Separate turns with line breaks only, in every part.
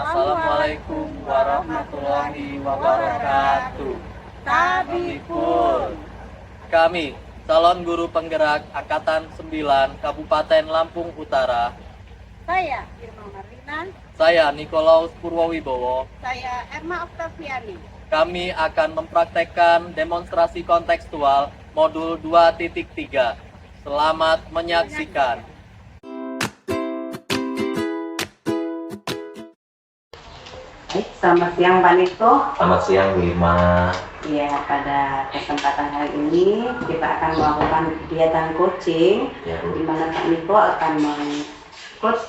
Assalamualaikum warahmatullahi wabarakatuh.
Tabipun.
Kami, calon guru penggerak Angkatan 9 Kabupaten Lampung Utara.
Saya Irma Marlina.
Saya Nikolaus Purwowibowo.
Saya Erma Oktaviani.
Kami akan mempraktekkan demonstrasi kontekstual modul 2.3. Selamat menyaksikan.
Baik, selamat siang Pak Niko.
Selamat siang Bu Irma.
Ya, pada kesempatan hari ini kita akan melakukan kegiatan coaching,
Ya, Bu.
di mana Pak Niko akan meng-coach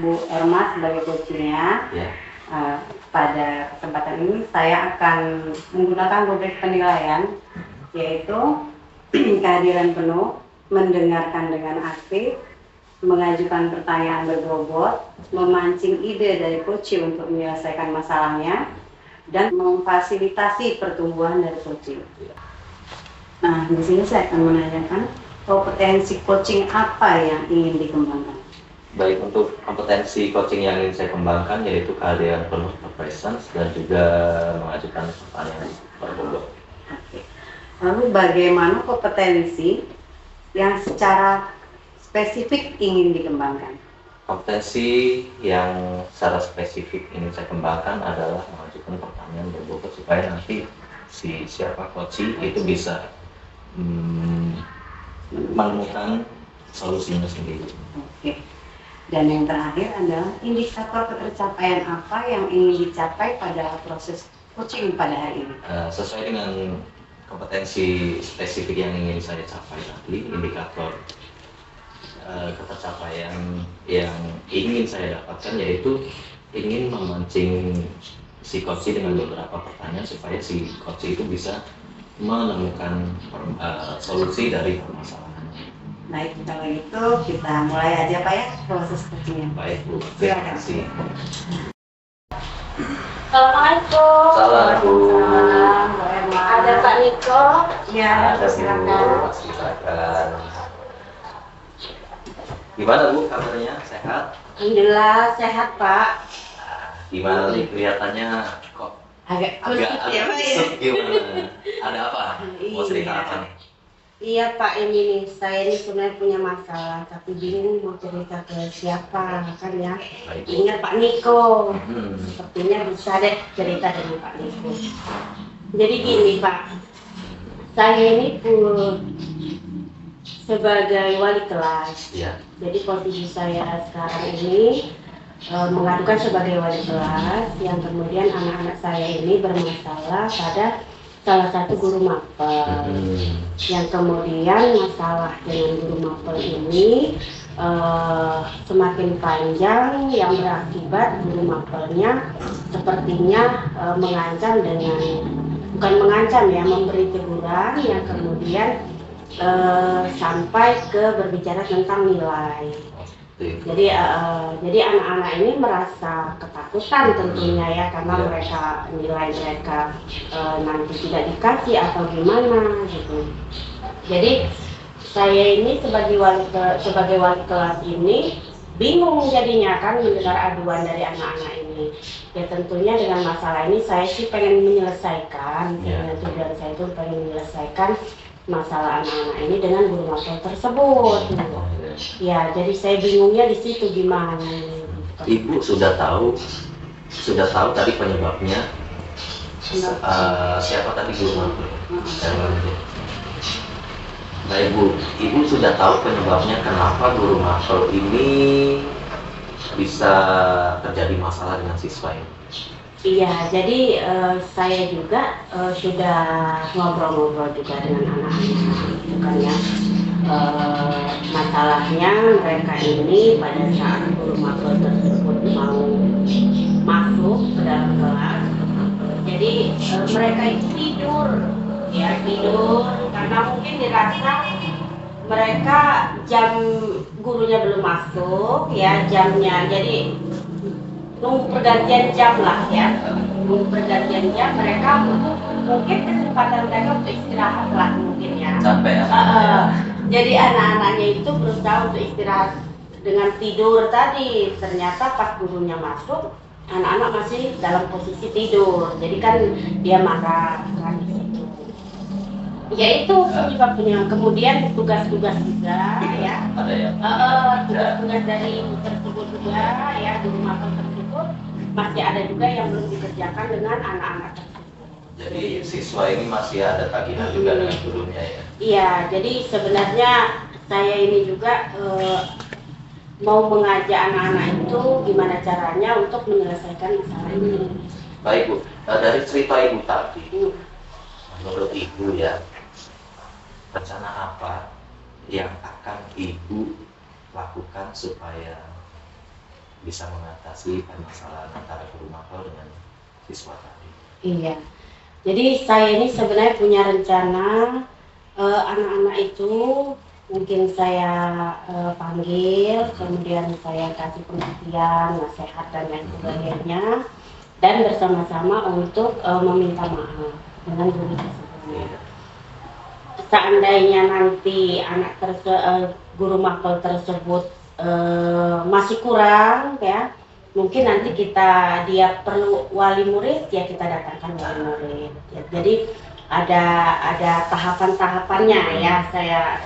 Bu Erma sebagai coachingnya.
Ya.
Pada kesempatan ini saya akan menggunakan rubrik penilaian, yaitu kehadiran penuh, mendengarkan dengan aktif, mengajukan pertanyaan berbobot, memancing ide dari coach untuk menyelesaikan masalahnya, dan memfasilitasi pertumbuhan dari coaching. Nah, di sini saya akan menanyakan kompetensi coaching apa yang ingin dikembangkan.
Baik, untuk kompetensi coaching yang ingin saya kembangkan yaitu kehadiran penuh presence dan juga mengajukan pertanyaan berbobot.
Oke. Lalu bagaimana kompetensi yang secara spesifik ingin dikembangkan?
Kompetensi yang secara spesifik ingin saya kembangkan adalah mengajukan pertanyaan berbobot supaya nanti siapa coaching itu bisa menemukan solusinya sendiri.
Oke. Dan yang terakhir adalah indikator ketercapaian apa yang ingin dicapai pada proses coaching pada hari ini?
Sesuai dengan kompetensi spesifik yang ingin saya capai tadi, indikator ketercapaian yang ingin saya dapatkan yaitu ingin memancing si coach dengan beberapa pertanyaan supaya si coach itu bisa menemukan solusi dari permasalahan.
Baik, kalau gitu kita mulai aja Pak ya proses coachingnya.
Baik Bu, terima kasih.
Assalamualaikum.
Salam Bu.
Salam, Bu Erma.
Ada Pak Niko.
Ya,
Ada Bu,
silakan.
silakan. Gimana Bu kabarnya? Sehat?
Alhamdulillah sehat Pak.
Gimana nih kelihatannya kok
Agak
agak
ya Pak ya.
kusut gimana? Ada apa? Mau cerita
Iya.
apa nih?
Iya Pak, ini nih, saya ini sebenarnya punya masalah, tapi bingung mau cerita ke siapa, kan ya.
Baik Bu.
Ingat Pak Niko,
Hmm.
sepertinya bisa deh cerita dengan Pak Niko. Jadi gini Pak, saya ini pun sebagai wali kelas.
Iya.
Jadi posisi saya sekarang ini mengadukan sebagai wali kelas yang kemudian anak-anak saya ini bermasalah pada salah satu guru mapel. Yang kemudian masalah dengan guru mapel ini semakin panjang yang berakibat guru mapelnya sepertinya mengancam dengan, bukan mengancam ya, memberi teguran yang kemudian sampai ke berbicara tentang nilai. Jadi anak-anak ini merasa ketakutan tentunya ya, karena nilai mereka nanti tidak dikasih atau gimana gitu. Jadi saya ini sebagai wali kelas ini bingung jadinya kan mendengar aduan dari anak-anak ini. Ya tentunya dengan masalah ini saya sih pengen menyelesaikan, tujuan saya itu pengen menyelesaikan masalah anak-anak ini dengan guru mapel tersebut. Ya, jadi saya bingungnya di situ gimana.
Ibu sudah tahu tadi penyebabnya. Siapa tadi guru mapel? Nah ibu sudah tahu penyebabnya kenapa guru mapel ini bisa terjadi masalah dengan siswa ini?
Iya, jadi saya juga sudah ngobrol-ngobrol juga dengan anak-anak, gitu kan ya. Masalahnya mereka ini pada saat guru mapel tersebut mau masuk ke dalam kelas, jadi mereka itu tidur karena mungkin dirasa mereka jam gurunya belum masuk ya, jamnya, jadi nunggu pergantian jam lah ya, mereka mungkin kesempatan mereka untuk istirahat lah mungkin ya.
Capek ya?
Jadi anak-anaknya itu berusaha untuk istirahat dengan tidur tadi. Ternyata pas gurunya masuk, anak-anak masih dalam posisi tidur, jadi kan dia marah kan di situ. Ya itu penyebabnya. Kemudian tugas-tugas juga ya,
Ada yang
tugas-tugas dari ibu tersebut juga ya, di rumah tersebut masih ada juga yang belum dikerjakan dengan anak-anak tersebut.
jadi siswa ini masih ada tagihan juga dengan gurunya ya.
Iya, jadi sebenarnya saya ini juga mau mengajak anak-anak itu gimana caranya untuk menyelesaikan masalah ini.
Baik Bu, dari cerita Ibu tadi, menurut Ibu ya, rencana apa yang akan Ibu lakukan supaya bisa mengatasi permasalahan antara guru mapel dengan siswa tadi?
Iya, jadi saya ini sebenarnya punya rencana anak-anak itu mungkin saya panggil, kemudian saya kasih pengertian, nasihat dan lain sebagainya, dan bersama-sama untuk meminta maaf dengan guru tersebut. Seandainya nanti guru mapel tersebut masih kurang ya, mungkin nanti dia perlu wali murid ya, kita datangkan wali murid ya. Jadi ada tahapan-tahapannya ya, saya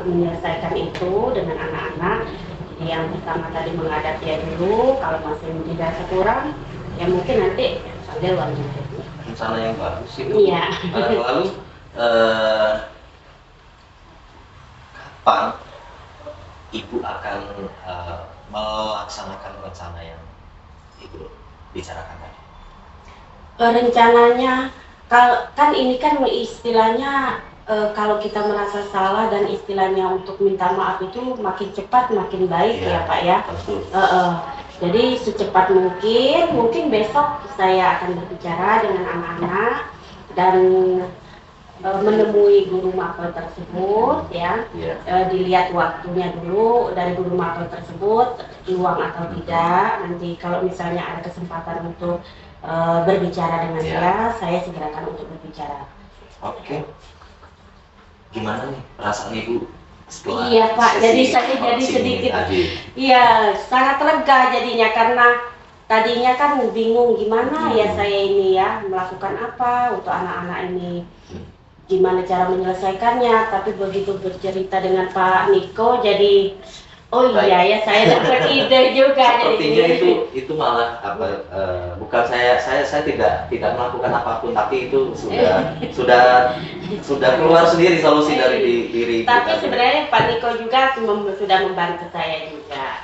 menyelesaikan itu dengan anak-anak. Jadi yang pertama tadi menghadap dia dulu, kalau masih dirasa kurang ya mungkin nanti panggil wali murid.
Rencana yang bagus itu.
Iya.
Lalu kapan Ibu akan melaksanakan rencana yang Ibu bicarakan tadi?
Rencananya kan ini kan istilahnya kalau kita merasa salah dan istilahnya untuk minta maaf itu makin cepat makin baik ya Pak ya. Jadi secepat mungkin besok saya akan berbicara dengan anak-anak dan menemui guru mapel tersebut ya. Dilihat waktunya dulu dari guru mapel tersebut luang atau tidak. Nanti kalau misalnya ada kesempatan untuk berbicara dengan saya segerakan untuk berbicara.
Oke. Gimana nih perasaan Ibu setelah
Iya Pak, jadi saya jadi
coaching
sedikit,
tadi?
iya sangat lega jadinya, karena tadinya kan bingung gimana ya saya ini ya melakukan apa untuk anak-anak ini, gimana cara menyelesaikannya. Tapi begitu bercerita dengan Pak Niko jadi oh iya ya, saya dapat ide juga.
Sepertinya itu malah apa? Bukan saya tidak melakukan apapun, tapi itu sudah keluar sendiri solusi dari diri Ibu.
Tapi sebenarnya Pak Niko juga sudah membantu saya juga.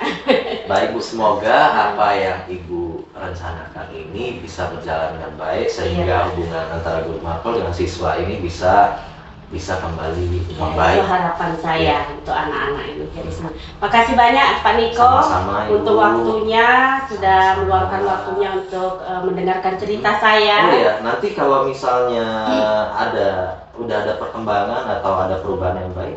Baik Bu, semoga apa yang Ibu rencanakan ini bisa berjalan dengan baik sehingga hubungan antara guru mapel dengan siswa ini bisa kembali membaik.
Itu harapan saya untuk anak-anak ini. Jadi makasih banyak Pak Niko.
Sama-sama, Ibu.
Untuk waktunya, sudah meluangkan waktunya untuk mendengarkan cerita saya.
Oh iya, nanti kalau misalnya udah ada perkembangan atau ada perubahan yang baik,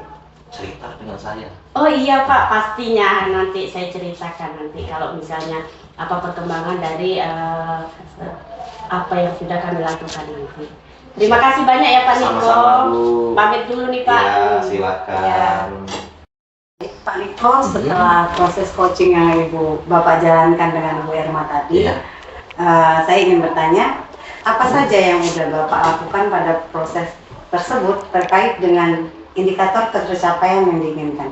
cerita dengan saya.
Oh iya Pak, pastinya nanti saya ceritakan nanti kalau misalnya apa perkembangan dari apa yang sudah kami lakukan nanti. Terima kasih banyak ya Pak Niko.
Sama-sama Bu.
Pamit dulu nih Pak.
Ya, silakan.
Pak Niko, setelah proses coaching yang Bapak jalankan dengan Bu Irma tadi, saya ingin bertanya, apa saja yang sudah Bapak lakukan pada proses tersebut terkait dengan indikator ketercapaian yang diinginkan?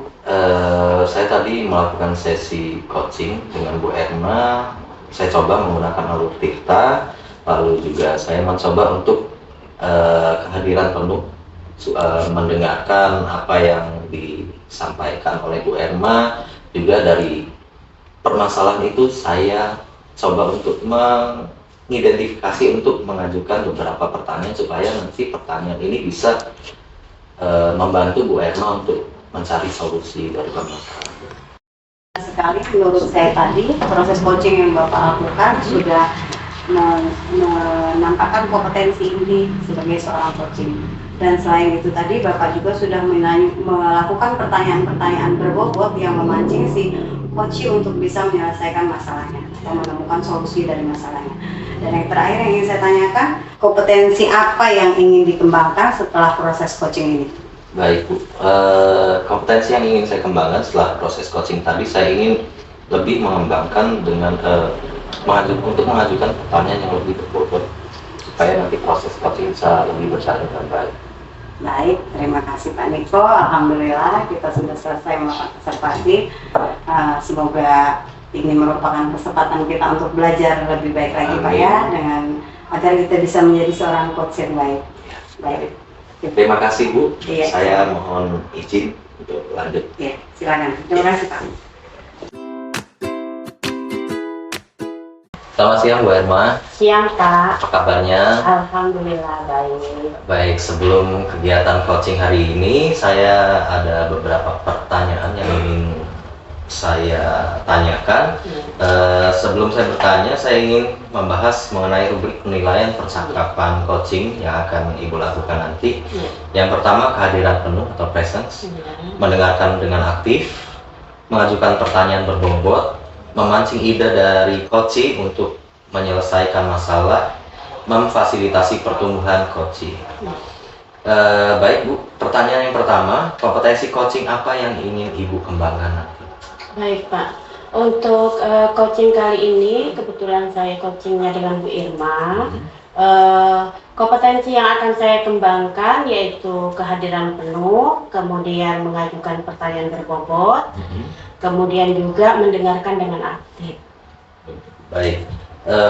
Saya tadi melakukan sesi coaching dengan Bu Erma. Saya coba menggunakan alur Tirta, lalu juga saya mencoba untuk kehadiran penuh, mendengarkan apa yang disampaikan oleh Bu Erma. Juga dari permasalahan itu saya coba untuk mengidentifikasi untuk mengajukan beberapa pertanyaan supaya nanti pertanyaan ini bisa membantu Bu Erma untuk mencari solusi dari permasalahan.
Sekali menurut saya tadi proses coaching yang Bapak lakukan sudah menampakkan kompetensi ini sebagai seorang coaching. Dan selain itu tadi Bapak juga sudah melakukan pertanyaan-pertanyaan berbobot yang memancing si coaching untuk bisa menyelesaikan masalahnya atau menemukan solusi dari masalahnya. Dan yang terakhir yang ingin saya tanyakan, kompetensi apa yang ingin dikembangkan setelah proses coaching ini?
Baik Bu, kompetensi yang ingin saya kembangkan setelah proses coaching tadi, saya ingin lebih mengembangkan dengan untuk mengajukan pertanyaan yang lebih berbobot supaya nanti proses coaching bisa lebih berjalan dengan baik.
Baik, terima kasih Pak Niko. Alhamdulillah kita sudah selesai melakukan observasi. Semoga ini merupakan kesempatan kita untuk belajar lebih baik lagi Pak ya, dengan agar kita bisa menjadi seorang coach yang baik. Baik.
Terima kasih Bu.
Iya.
Saya mohon izin untuk lanjut.
Ya, silakan. Terima kasih Pak.
Selamat siang Bu Erma.
Siang Pak.
Apa kabarnya?
Alhamdulillah baik.
Baik, sebelum kegiatan coaching hari ini, saya ada beberapa pertanyaan yang ingin saya tanyakan. Sebelum saya bertanya, saya ingin membahas mengenai rubrik penilaian percakapan coaching yang akan Ibu lakukan nanti. Yang pertama, kehadiran penuh atau presence, mendengarkan dengan aktif, mengajukan pertanyaan berbobot, memancing ide dari coaching untuk menyelesaikan masalah, memfasilitasi pertumbuhan coaching. Baik Bu, pertanyaan yang pertama, kompetensi coaching apa yang ingin Ibu kembangkan nanti?
Baik Pak, untuk coaching kali ini kebetulan saya coachingnya dengan Bu Irma. Kompetensi yang akan saya kembangkan yaitu kehadiran penuh, kemudian mengajukan pertanyaan berbobot, kemudian juga mendengarkan dengan aktif.
Baik,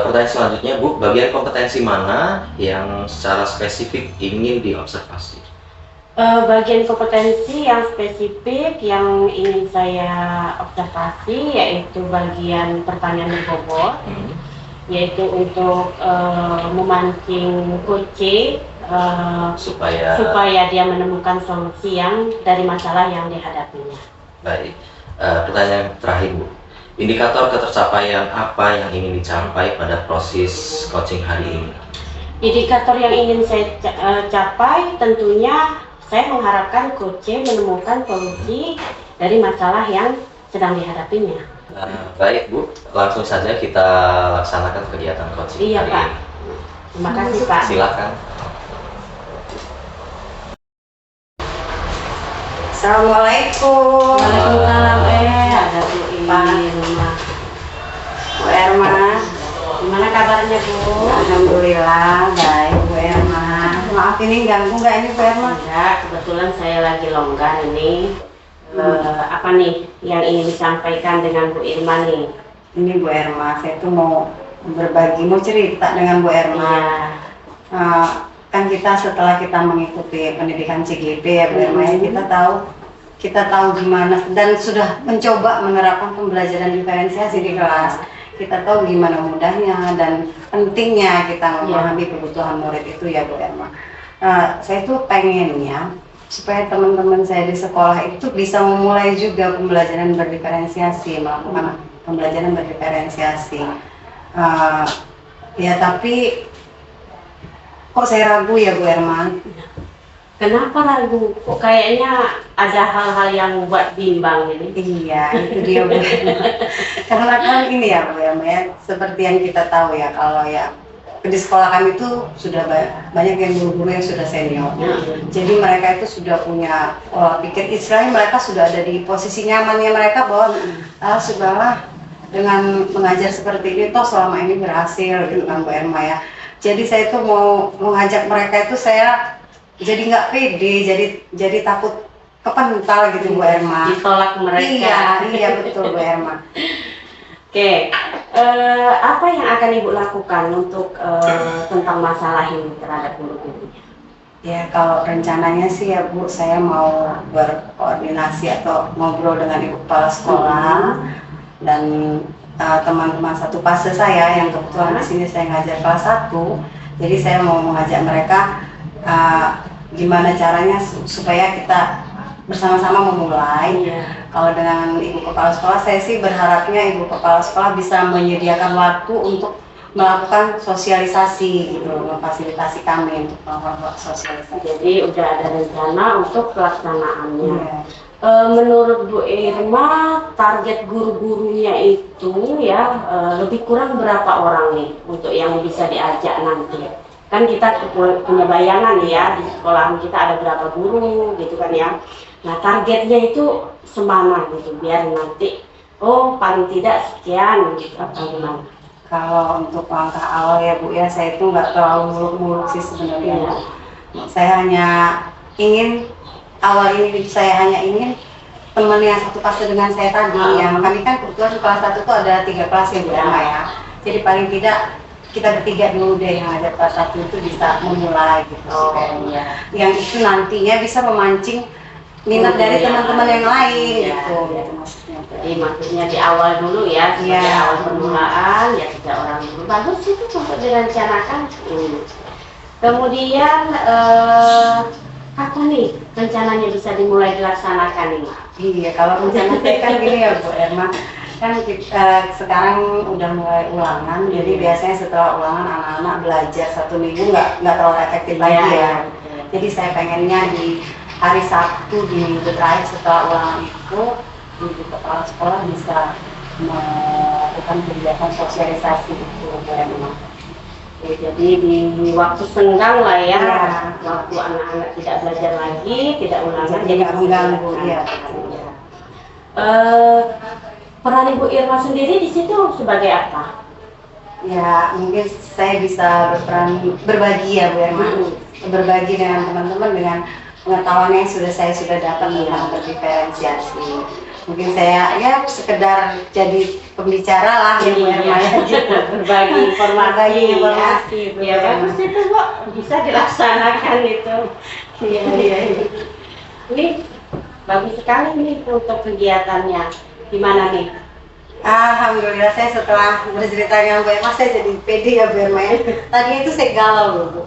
pertanyaan selanjutnya Bu, bagian kompetensi mana yang secara spesifik ingin diobservasi?
Bagian kompetensi yang spesifik yang ingin saya observasi yaitu bagian pertanyaan berbobot, yaitu untuk memancing coaching supaya dia menemukan solusi yang dari masalah yang dihadapinya.
Baik, pertanyaan terakhir Bu, indikator ketercapaian apa yang ingin dicapai pada proses coaching hari ini?
Indikator yang ingin saya capai tentunya saya mengharapkan coaching menemukan solusi dari masalah yang sedang dihadapinya.
Baik Bu, langsung saja kita laksanakan kegiatan coaching
Iya
hari
Pak.
ini.
Terima kasih Pak.
Silakan.
Assalamualaikum.
Waalaikumsalam. Ada Bu Irma.
Bu Erma.
Gimana kabarnya Bu?
Alhamdulillah baik Bu Erma. Maaf ini ganggu nggak ini Bu Erma?
Enggak, kebetulan saya lagi longgar ini. Apa nih yang ingin disampaikan dengan Bu Irma nih?
Ini Bu Erma, saya tuh mau berbagi, mau cerita dengan Bu Erma. Kan kita setelah kita mengikuti pendidikan CGP ya Bu Erma, ya, kita tahu gimana dan sudah mencoba menerapkan pembelajaran diferensiasi di kelas. Kita tahu gimana mudahnya dan pentingnya kita memahami kebutuhan murid itu ya Bu Erma. Saya tuh pengennya supaya teman-teman saya di sekolah itu bisa memulai juga pembelajaran berdiferensiasi, melakukan pembelajaran berdiferensiasi. Ya tapi kok saya ragu ya Bu Erma?
Kenapa ragu? Kok kayaknya ada hal-hal yang buat bimbang ini?
Iya, itu dia Bu Erma. Karena kan ini ya Bu Erma ya, seperti yang kita tahu ya, kalau ya di sekolah kami itu sudah banyak yang guru-guru yang sudah senior. Jadi mereka itu sudah punya pola pikir, istilahnya mereka sudah ada di posisi nyamannya mereka bahwa sudahlah dengan mengajar seperti ini toh selama ini berhasil gitu kan Bu Erma ya. Jadi saya itu mau mengajak mereka itu saya jadi nggak pede, jadi takut kepental gitu Bu Erma.
Ditolak mereka.
Iya betul Bu Erma.
Oke, apa yang akan Ibu lakukan untuk tentang masalah ini terhadap guru-gurunya?
Ya kalau rencananya sih ya Bu, saya mau berkoordinasi atau ngobrol dengan Ibu Kepala Sekolah dan teman-teman satu fase saya yang kebetulan di sini saya ngajar kelas 1. Jadi saya mau mengajak mereka gimana caranya supaya kita bersama-sama memulai. Kalau dengan Ibu Kepala Sekolah, saya sih berharapnya Ibu Kepala Sekolah bisa menyediakan waktu untuk melakukan sosialisasi gitu, memfasilitasi kami untuk melakukan sosialisasi.
Jadi udah ada rencana untuk pelaksanaannya. Menurut Bu Irma, target guru-gurunya itu ya lebih kurang berapa orang nih untuk yang bisa diajak nanti? Kan kita punya bayangan ya, di sekolah kita ada berapa guru gitu kan ya. Nah targetnya itu semana gitu, biar nanti paling tidak sekian gitu, apa gimana?
Kalau untuk langkah awal ya Bu ya, saya itu nggak terlalu muluk-muluk sih sebenarnya. Saya hanya ingin saya hanya ingin teman yang satu fase dengan saya tadi, yang kami kan kebetulan kelas 1 tuh ada 3 kelas ya Bu Erma ya. Jadi paling tidak kita bertiga dulu deh yang ada kelas 1 itu bisa memulai gitu. Yang itu nantinya bisa memancing minat dari teman-teman yang lain gitu maksudnya.
Jadi maksudnya di awal dulu ya, sebagai awal permulaan ya 3 orang dulu. Bagus itu untuk direncanakan. Kemudian apa nih rencananya bisa dimulai dilaksanakan nih, Mak?
Iya, kalau rencana saya kan gini ya Bu Erma, kan sekarang udah mulai ulangan, jadi biasanya setelah ulangan anak-anak belajar 1 minggu nggak terlalu efektif lagi ya. Jadi saya pengennya di hari Sabtu di minggu terakhir setelah ulangan itu, ibu kepala sekolah bisa melakukan kegiatan sosialisasi itu Bu Erma.
Jadi di waktu senggang lah ya, waktu anak-anak tidak belajar lagi, tidak ulangan, jadi
nggak mengganggu. Iya.
Peran Ibu Irma sendiri di situ sebagai apa?
Ya mungkin saya bisa berperan berbagi ya Bu Irma, berbagi dengan teman-teman dengan pengetahuan yang saya sudah dapat tentang berdiferensiasi. Mungkin saya ya sekedar jadi pembicara lah ya Bu Erma ya,
berbagi informasi ya bagus itu Bu, bisa dilaksanakan itu. Iya. Ini bagus sekali nih untuk kegiatannya. Gimana nih?
Alhamdulillah saya setelah bercerita dengan Bu Erma saya jadi pede ya Bu Erma ya. Tadinya itu saya galau loh Bu.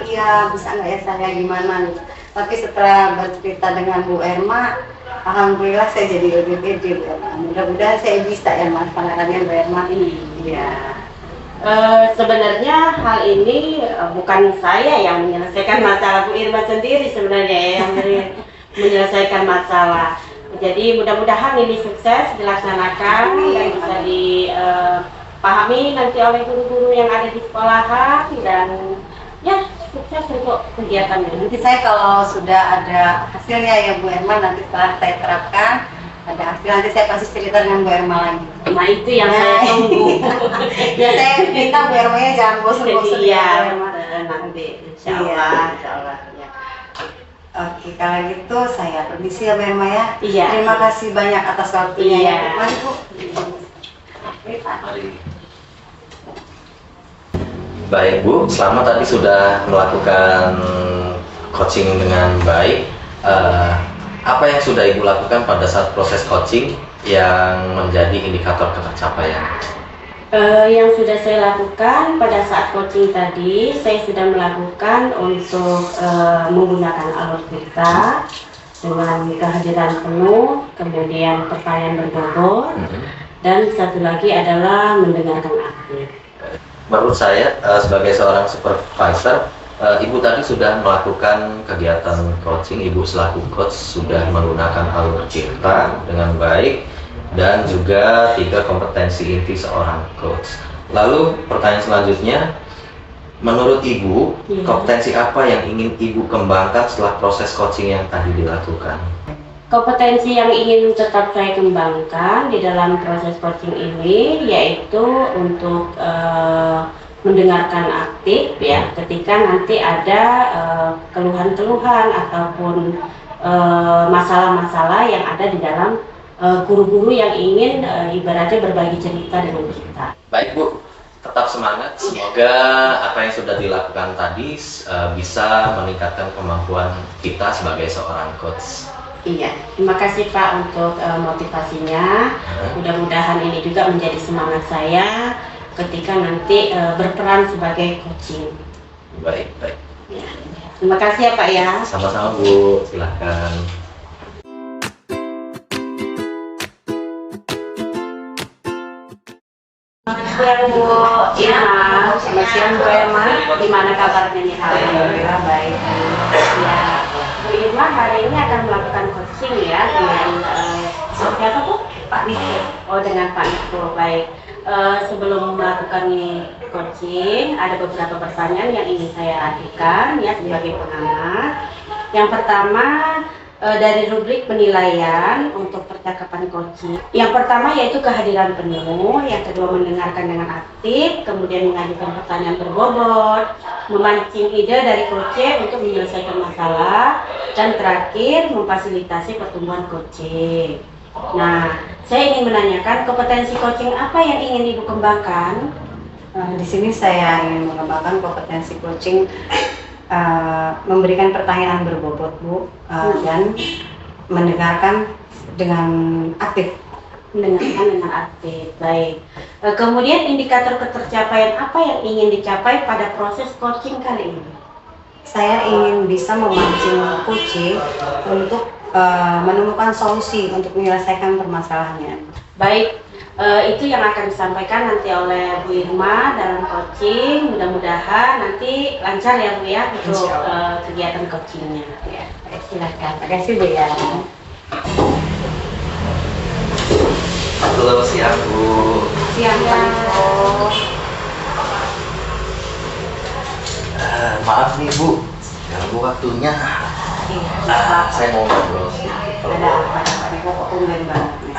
Iya bisa nggak ya saya gimana nih. Tapi setelah bercerita dengan Bu Erma, alhamdulillah saya jadi lebih pede Bu Erma. Mudah-mudahan saya bisa ya melaksanakannya Bu Erma ini. Iya.
Sebenarnya hal ini bukan saya yang menyelesaikan masalah, Bu Irma sendiri sebenarnya yang menyelesaikan masalah. Jadi mudah-mudahan ini sukses dilaksanakan dan bisa dipahami nanti oleh guru-guru yang ada di sekolahan dan ya sukses untuk kegiatan ini.
Nanti saya kalau sudah ada hasilnya ya Bu Erma, nanti setelah saya terapkan ada hasil, nanti saya pasti cerita dengan Bu Erma lagi.
Nah itu yang saya tunggu.
Ya saya minta Bu Erma ya jangan bosan-bosan ya Bu Erma.
Nanti insya Allah ya.
Oke, kalau gitu saya permisi ya Bu Erma ya.
Iya.
Terima kasih banyak atas waktunya.
Iya.
Mari Bu.
Mari. Baik Bu, selamat tadi sudah melakukan coaching dengan baik. Apa yang sudah Ibu lakukan pada saat proses coaching yang menjadi indikator ketercapaian?
Yang sudah saya lakukan pada saat coaching tadi, saya sudah melakukan untuk menggunakan alur kita dengan kehadiran penuh, kemudian pertanyaan berbobot, dan satu lagi adalah mendengarkan aktif.
Menurut saya sebagai seorang supervisor, Ibu tadi sudah melakukan kegiatan coaching. Ibu selaku coach sudah menggunakan alur cipta dengan baik dan juga 3 kompetensi inti seorang coach. Lalu pertanyaan selanjutnya, menurut Ibu kompetensi apa yang ingin Ibu kembangkan setelah proses coaching yang tadi dilakukan?
Kompetensi yang ingin tetap saya kembangkan di dalam proses coaching ini yaitu untuk mendengarkan aktif ya ketika nanti ada keluhan-keluhan ataupun masalah-masalah yang ada di dalam guru-guru yang ingin ibaratnya berbagi cerita dengan kita.
Baik Bu, tetap semangat. Semoga apa yang sudah dilakukan tadi bisa meningkatkan kemampuan kita sebagai seorang coach.
Iya, terima kasih Pak untuk motivasinya. Mudah-mudahan ini juga menjadi semangat saya ketika nanti berperan sebagai coaching.
Baik.
Ya. Terima kasih ya Pak ya.
Sama-sama Bu, silahkan.
Selamat siang Bu Irma. Selamat siang Bu Irma. Gimana kabarnya nih?
Alhamdulillah baik.
Ya, Bu Irma hari ini akan melakukan coaching ya dengan siapa Bu? Pak Niko. Oh dengan Pak Niko, baik. Sebelum melakukan coaching, ada beberapa pertanyaan yang ingin saya ajukan ya sebagai pengamat. Yang pertama, dari rubrik penilaian untuk percakapan coaching. Yang pertama yaitu kehadiran penuh, yang kedua mendengarkan dengan aktif, kemudian mengajukan pertanyaan berbobot, memancing ide dari coach untuk menyelesaikan masalah, dan terakhir memfasilitasi pertumbuhan coaching. Nah, saya ingin menanyakan kompetensi coaching apa yang ingin Ibu kembangkan?
Di sini saya ingin mengembangkan kompetensi coaching, memberikan pertanyaan berbobot, Bu, dan mendengarkan dengan aktif.
Mendengarkan dengan aktif, baik. Kemudian indikator ketercapaian apa yang ingin dicapai pada proses coaching kali ini?
Saya ingin bisa memancing coaching untuk menemukan solusi untuk menyelesaikan permasalahannya.
Baik, itu yang akan disampaikan nanti oleh Bu Irma dalam coaching. Mudah-mudahan nanti lancar ya Bu ya untuk kegiatan coachingnya. Ya, silakan.
Terima kasih, Bu ya.
Halo, siang Bu.
Siang, Pak Niko.
Maaf nih Bu, ganggu waktunya. Saya mau ngobrol sedikit.
Ada apa, Pak Niko? Kok tumben banget nih?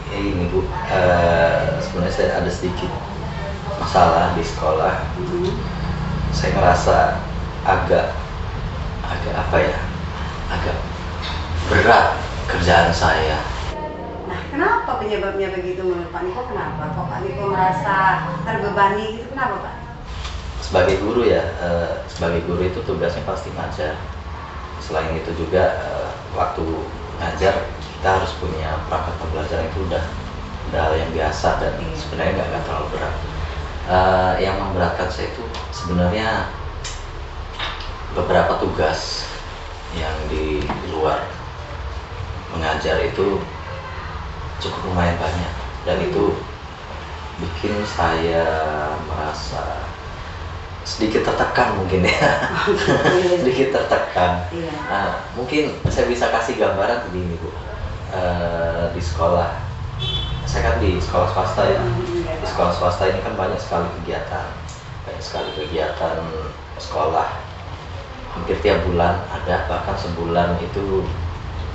Ini Bu, sebenarnya saya ada sedikit masalah di sekolah. Saya ngerasa agak apa ya, agak berat kerjaan saya.
Nah, kenapa penyebabnya begitu menurut Pak Niko? Kenapa? Kok Pak Niko merasa terbebani gitu? Kenapa, Pak?
Sebagai guru ya, sebagai guru itu tugasnya pasti ngajar. Selain itu juga waktu ngajar kita harus punya perangkat pembelajaran, itu udah hal yang biasa dan sebenarnya nggak terlalu berat. Yang memberatkan saya itu sebenarnya beberapa tugas yang di luar mengajar itu cukup lumayan banyak, dan itu bikin saya merasa sedikit tertekan mungkin ya. Sedikit tertekan. Mungkin saya bisa kasih gambaran begini Bu. Di sekolah, saya kan di sekolah swasta ya. Di sekolah swasta ini kan banyak sekali kegiatan sekolah. Hampir tiap bulan ada, bahkan sebulan itu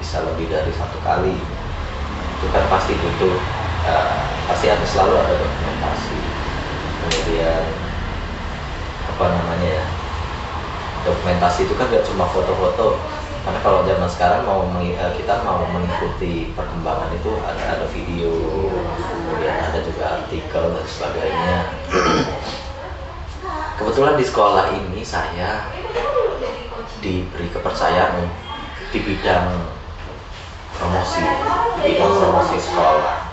bisa lebih dari 1 kali. Itu kan pasti butuh, pasti selalu ada dokumentasi. Kemudian dokumentasi itu kan gak cuma foto-foto, karena kalau zaman sekarang kita mau mengikuti perkembangan itu ada video, kemudian ada juga artikel dan sebagainya. Kebetulan di sekolah ini saya diberi kepercayaan di bidang promosi sekolah.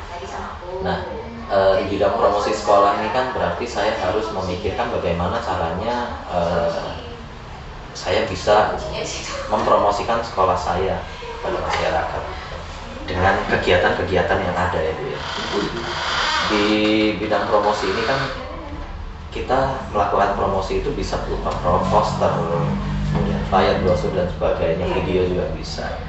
Nah, di bidang promosi sekolah ini kan berarti saya harus memikirkan bagaimana caranya saya bisa mempromosikan sekolah saya pada masyarakat dengan kegiatan-kegiatan yang ada ya Bu ya. Di bidang promosi ini kan kita melakukan promosi itu bisa berupa poster, kemudian flyer, brosur dan sebagainya, video juga bisa.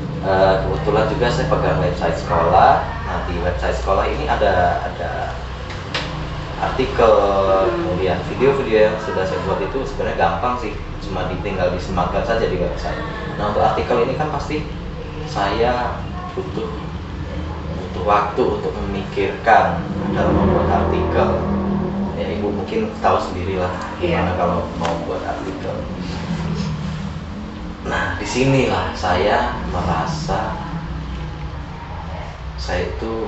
Kebetulan juga saya pegang website sekolah. Nah, di website sekolah ini ada artikel, kemudian video-video yang sudah saya buat itu sebenarnya gampang sih, cuma tinggal disematkan saja di website. Nah, untuk artikel ini kan pasti saya butuh waktu untuk memikirkan dalam membuat artikel. Ya Ibu mungkin tahu sendirilah gimana kalau mau buat artikel. Nah, disinilah saya merasa saya itu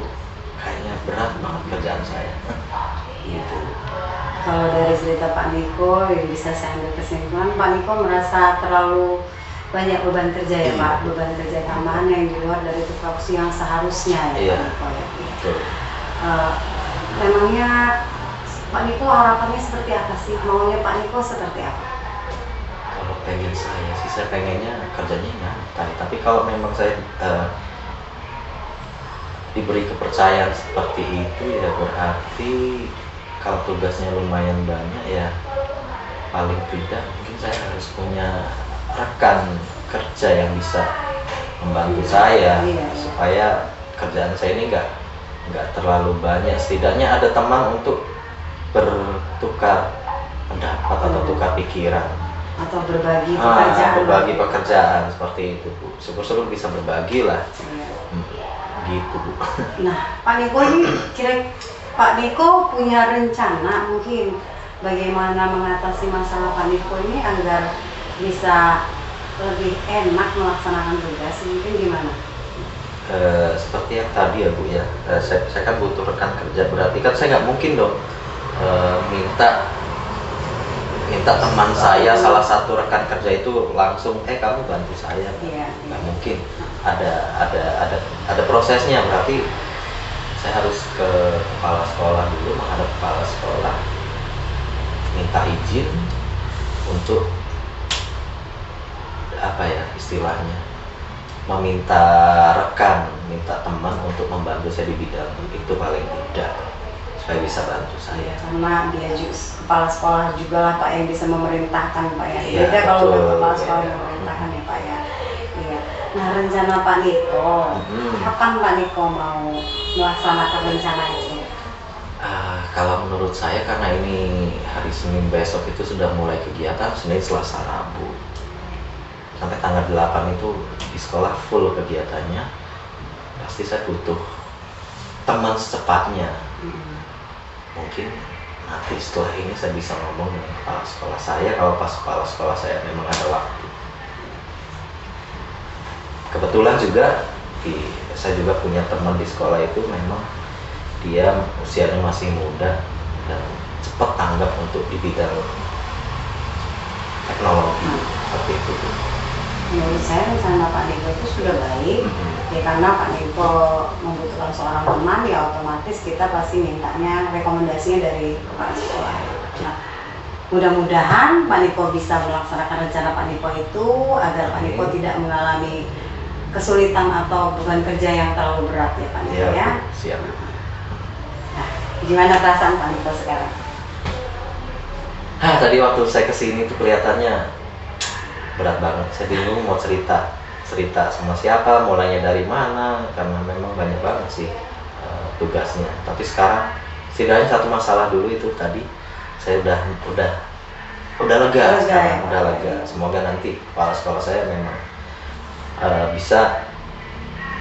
kayaknya berat banget kerjaan saya. Gitu.
Kalau dari cerita Pak Niko yang bisa saya ambil kesimpulan, Pak Niko merasa terlalu banyak beban kerja ya Pak, beban kerja tambahan yang di luar dari tupoksi yang seharusnya ya Pak Niko. Memangnya Pak Niko harapannya seperti apa sih? Maunya Pak Niko seperti apa?
Kalau pengen saya pengennya kerjanya nyantai. Tapi kalau memang saya diberi kepercayaan seperti itu ya berarti kalau tugasnya lumayan banyak ya paling tidak mungkin saya harus punya rekan kerja yang bisa membantu saya supaya kerjaan saya ini nggak terlalu banyak. Setidaknya ada teman untuk bertukar pendapat atau tukar pikiran.
atau berbagi pekerjaan.
Berbagi pekerjaan seperti itu Bu. Syukur-syukur bisa berbagi lah.
Iya.
Gitu Bu.
Nah, Pak Niko ini Pak Niko punya rencana mungkin bagaimana mengatasi masalah Pak Niko ini agar bisa lebih enak melaksanakan tugas, mungkin gimana?
Seperti yang tadi ya Bu ya, saya kan butuh rekan kerja, berarti kan saya nggak mungkin dong minta teman saya, salah satu rekan kerja itu langsung kamu bantu saya.
Iya.
Nggak mungkin, ada prosesnya. Berarti saya harus ke kepala sekolah dulu, menghadap kepala sekolah, minta izin untuk apa ya istilahnya, meminta rekan, minta teman untuk membantu saya di bidang itu paling tidak, supaya bisa bantu saya.
Karena dia juga kepala sekolah juga lah Pak yang bisa memerintahkan Pak ya.
Iya,
Beda kalau
betul.
kepala sekolah
Iya.
yang memerintahkan ya Pak ya. Iya. Nah, rencana Pak Niko, kapan Pak Niko mau melaksanakan rencana itu?
Kalau menurut saya, karena ini hari Senin besok itu sudah mulai kegiatan, Senin, Selasa, Rabu. Sampai tanggal 8 itu di sekolah full kegiatannya. Pasti saya butuh teman secepatnya. Mungkin nanti setelah ini saya bisa ngomong dengan kepala sekolah saya, kalau pas kepala sekolah saya memang ada waktu. Kebetulan juga saya juga punya teman di sekolah itu, memang dia usianya masih muda dan cepat tanggap untuk di bidang teknologi seperti itu.
Menurut saya rencana Pak Niko itu sudah baik. Ya karena Pak Niko membutuhkan seorang teman, ya otomatis kita pasti mintanya rekomendasinya dari kepala sekolah. Nah, mudah-mudahan Pak Niko bisa melaksanakan rencana Pak Niko itu agar Pak Niko tidak mengalami kesulitan atau beban kerja yang terlalu berat ya Pak Niko ya.
Siap.
Nah, gimana perasaan Pak Niko sekarang?
Tadi waktu saya kesini tuh kelihatannya berat banget. Saya bingung mau cerita sama siapa, mulainya dari mana, karena memang banyak banget sih tugasnya. Tapi sekarang setidaknya satu masalah dulu itu tadi saya udah lega sekarang, udah lega. Semoga nanti kepala sekolah saya memang bisa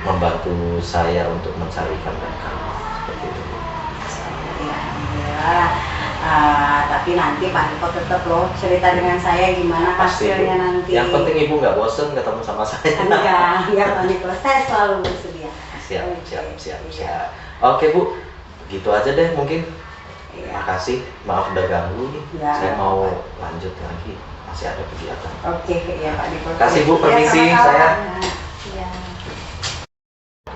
membantu saya untuk mencarikan rekan seperti itu.
Ya, tapi nanti Pak Niko tetap loh cerita dengan saya gimana
Pasti,
hasilnya
Bu.
nanti.
Yang penting Ibu nggak bosen ketemu sama saya.
Enggak, ya Pak Niko, saya selalu bersedia.
Siap. Oke Bu, gitu aja deh mungkin.
Iya.
Makasih, maaf udah ganggu nih.
Ya,
Saya mau lanjut lagi, masih ada kegiatan.
Oke, ya Pak Niko.
Kasih, Bu,
Ya,
permisi,
sama-sama.
saya.
Ya.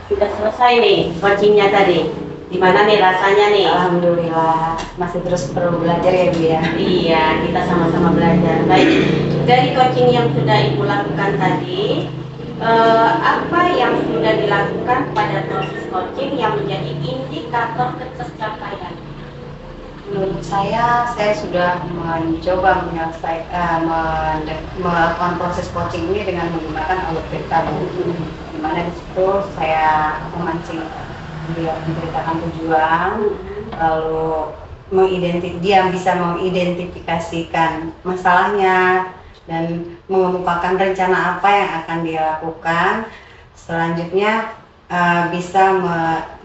Sudah selesai nih coachingnya tadi. Gimana nih rasanya nih?
Alhamdulillah, masih terus perlu belajar ya Bu ya.
Iya, kita sama-sama belajar. Baik, dari coaching yang sudah Ibu lakukan tadi, apa yang sudah dilakukan pada proses coaching yang menjadi indikator ketercapaian?
Menurut saya sudah mencoba melakukan proses coaching ini dengan menggunakan alur cerita, di mana di situ saya memancing dia menceritakan tujuan, lalu dia bisa mengidentifikasikan masalahnya dan mengemukakan rencana apa yang akan dia lakukan. Selanjutnya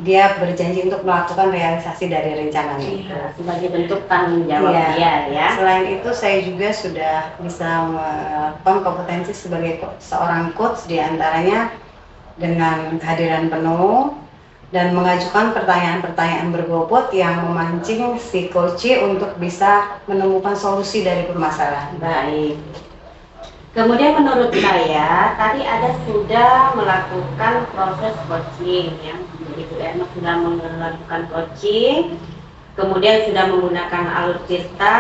dia berjanji untuk melakukan realisasi dari rencananya itu.
Sebagai bentuk tanggung jawab
Iya.
dia ya.
Selain itu saya juga sudah bisa melakukan kompetensi sebagai seorang coach, diantaranya dengan kehadiran penuh dan mengajukan pertanyaan-pertanyaan berbobot yang memancing si coach untuk bisa menemukan solusi dari permasalahan.
Baik. Kemudian menurut saya tadi ada sudah melakukan proses coaching ya. Ibu Erna sudah melakukan coaching, kemudian sudah menggunakan alur cerita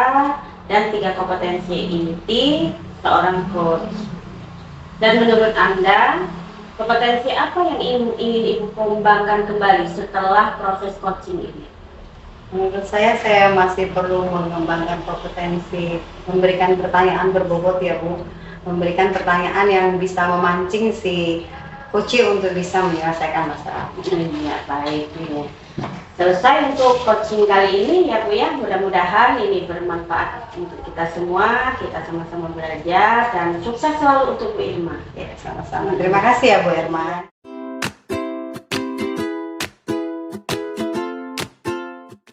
dan 3 kompetensi inti seorang coach. Dan menurut Anda kompetensi apa yang ingin Ibu kembangkan kembali setelah proses coaching ini?
Menurut saya masih perlu mengembangkan kompetensi, memberikan pertanyaan berbobot ya Bu, memberikan pertanyaan yang bisa memancing si coach untuk bisa menyelesaikan masalah.
Iya, baik. Ya. selesai untuk coaching kali ini ya Bu ya. Mudah-mudahan ini bermanfaat untuk kita semua, kita sama-sama belajar dan sukses selalu untuk Bu Irma.
Ya, sama-sama. Terima kasih ya Bu Irma.